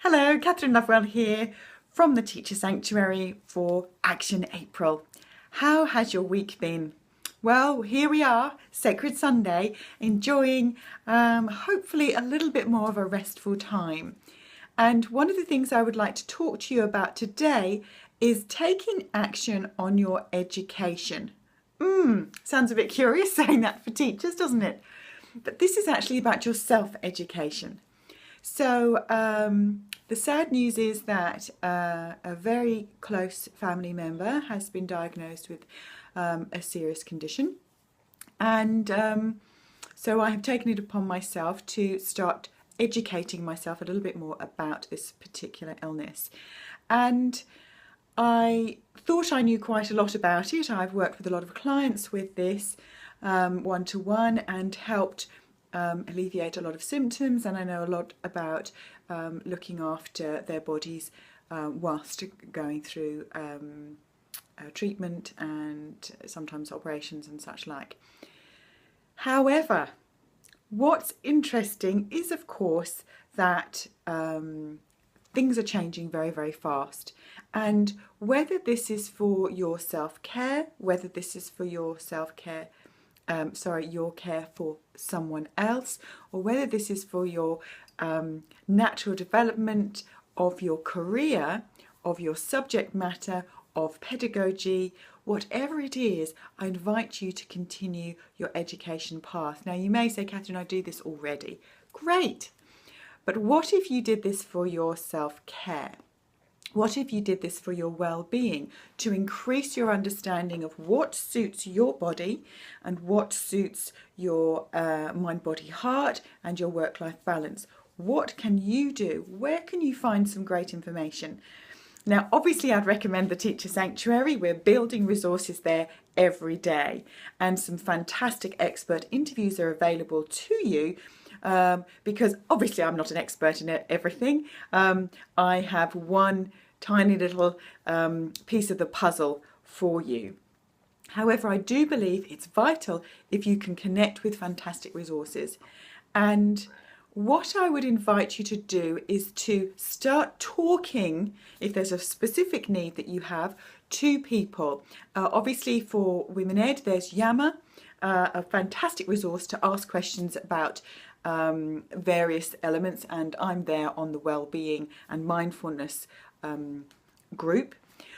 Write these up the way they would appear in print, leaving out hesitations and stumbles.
Hello, Kathryn Lovewell here from the Teacher Sanctuary for Action April. How has your week been? Well, here we are, Sacred Sunday, enjoying hopefully a little bit more of a restful time. And one of the things I would like to talk to you about today is taking action on your education. Sounds a bit curious saying that for teachers, doesn't it? But this is actually about your self-education. So the sad news is that a very close family member has been diagnosed with a serious condition, and so I have taken it upon myself to start educating myself a little bit more about this particular illness. And I thought I knew quite a lot about it. I've worked with a lot of clients with this one-to-one and helped alleviate a lot of symptoms, and I know a lot about looking after their bodies whilst going through treatment and sometimes operations and such like. However, what's interesting is, of course, that things are changing very, very fast, and whether this is for your self-care, whether this is for your self-care your care for someone else, or whether this is for your natural development of your career, of your subject matter, of pedagogy, whatever it is, I invite you to continue your education path. Now, you may say, Kathryn, I do this already. Great. But what if you did this for your self-care? What if you did this for your well-being, to increase your understanding of what suits your body and what suits your mind, body, heart and your work-life balance? What can you do? Where can you find some great information? Now, obviously, I'd recommend the Teacher Sanctuary. We're building resources there every day, and some fantastic expert interviews are available to you. Because obviously I'm not an expert in everything. I have one tiny little piece of the puzzle for you. However, I do believe it's vital if you can connect with fantastic resources. And what I would invite you to do is to start talking, if there's a specific need that you have, to people. Obviously for Women Ed, there's Yammer, a fantastic resource to ask questions about various elements, and I'm there on the well-being and mindfulness group.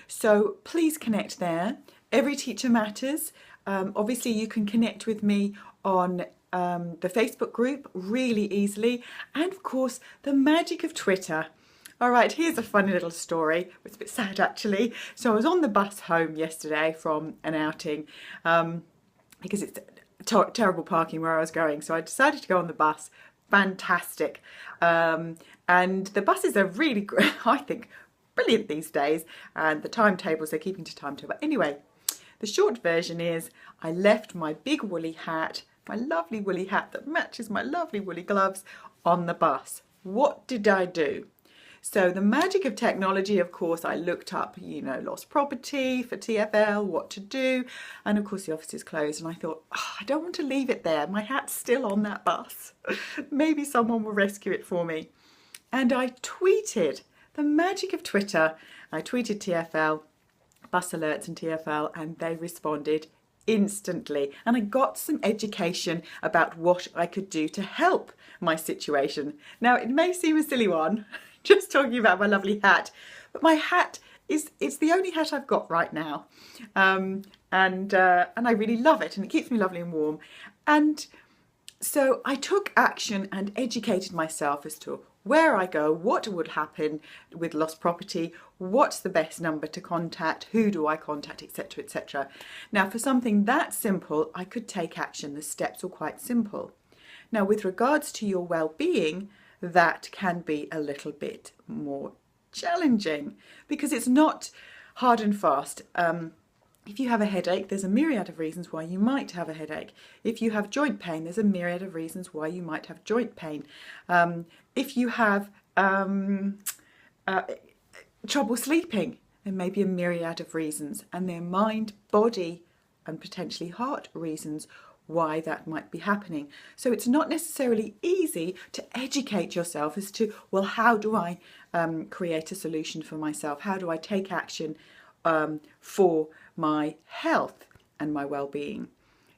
So please connect there. Every Teacher Matters. Obviously you can connect with me on the Facebook group really easily, and of course the magic of Twitter. All right, here's a funny little story. It's a bit sad actually. So I was on the bus home yesterday from an outing because it's terrible parking where I was going, so I decided to go on the bus. Fantastic. And the buses are really, I think, brilliant these days, and the timetables, they're keeping to timetable. Anyway, the short version is I left my big woolly hat, my lovely woolly hat that matches my lovely woolly gloves, on the bus. What did I do? So the magic of technology, of course, I looked up, lost property for TfL, what to do. And of course the office is closed, and I thought, I don't want to leave it there. My hat's still on that bus. Maybe someone will rescue it for me. And I tweeted, the magic of Twitter. I tweeted TfL, bus alerts and TfL, and they responded instantly. And I got some education about what I could do to help my situation. Now, it may seem a silly one, just talking about my lovely hat, but my hat it's the only hat I've got right now, and I really love it, and it keeps me lovely and warm. And so I took action and educated myself as to where I go, what would happen with lost property, what's the best number to contact, who do I contact, etc., etc. Now, for something that simple, I could take action. The steps were quite simple. Now, with regards to your well-being, that can be a little bit more challenging because it's not hard and fast. If you have a headache, there's a myriad of reasons why you might have a headache. If you have joint pain, there's a myriad of reasons why you might have joint pain. If you have trouble sleeping, there may be a myriad of reasons, and they're mind, body and potentially heart reasons why that might be happening. So it's not necessarily easy to educate yourself as to, well, how do I create a solution for myself? How do I take action for my health and my well-being?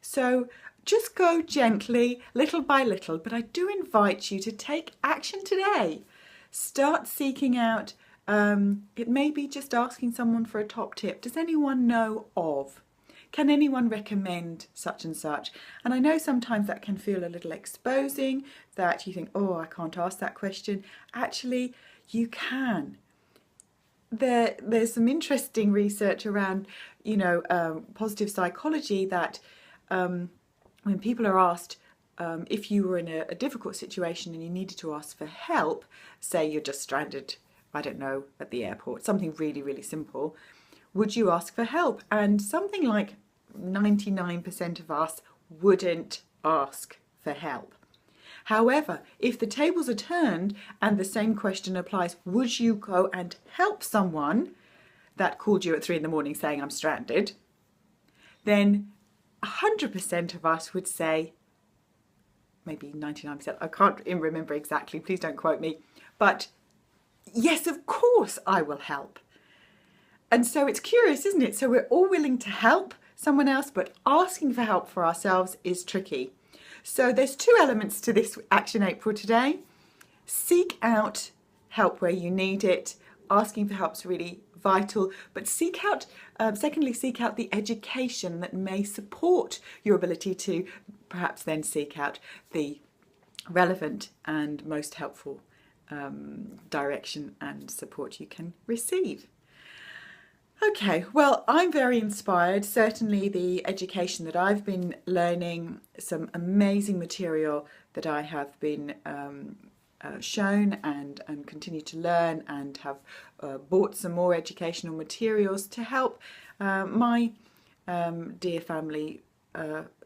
So just go gently, little by little, but I do invite you to take action today. Start seeking out, it may be just asking someone for a top tip. Does anyone know of? Can anyone recommend such and such? And I know sometimes that can feel a little exposing, that you think, oh, I can't ask that question. Actually, you can. There's some interesting research around, positive psychology that when people are asked if you were in a difficult situation and you needed to ask for help, say you're just stranded, I don't know, at the airport, something really, really simple, would you ask for help? And something like 99% of us wouldn't ask for help. However, if the tables are turned and the same question applies, would you go and help someone that called you at 3 in the morning saying I'm stranded? Then 100% of us would say, maybe 99%, I can't remember exactly, please don't quote me, but yes, of course I will help. And so it's curious, isn't it? So we're all willing to help someone else, but asking for help for ourselves is tricky. So there's 2 elements to this Action April today. Seek out help where you need it. Asking for help is really vital, but secondly, seek out the education that may support your ability to perhaps then seek out the relevant and most helpful direction and support you can receive. Okay, well, I'm very inspired. Certainly the education that I've been learning, some amazing material that I have been shown and continue to learn, and have bought some more educational materials to help my dear family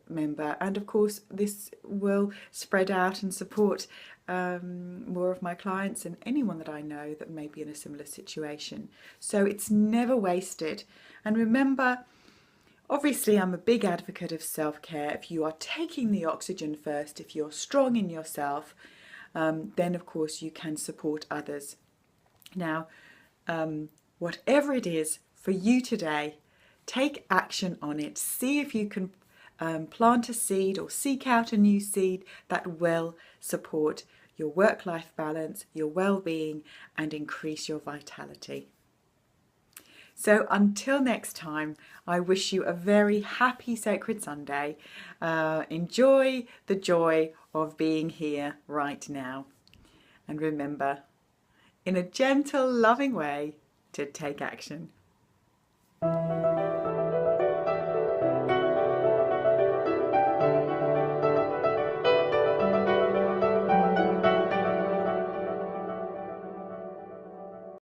member. And of course, this will spread out and support more of my clients and anyone that I know that may be in a similar situation. So it's never wasted. And remember, obviously I'm a big advocate of self-care. If you are taking the oxygen first, if you're strong in yourself, then of course you can support others. Now, whatever it is for you today, take action on it. See if you can plant a seed or seek out a new seed that will support your work-life balance, your well-being, and increase your vitality. So until next time, I wish you a very happy Sacred Sunday. Enjoy the joy of being here right now. And remember, in a gentle, loving way, to take action.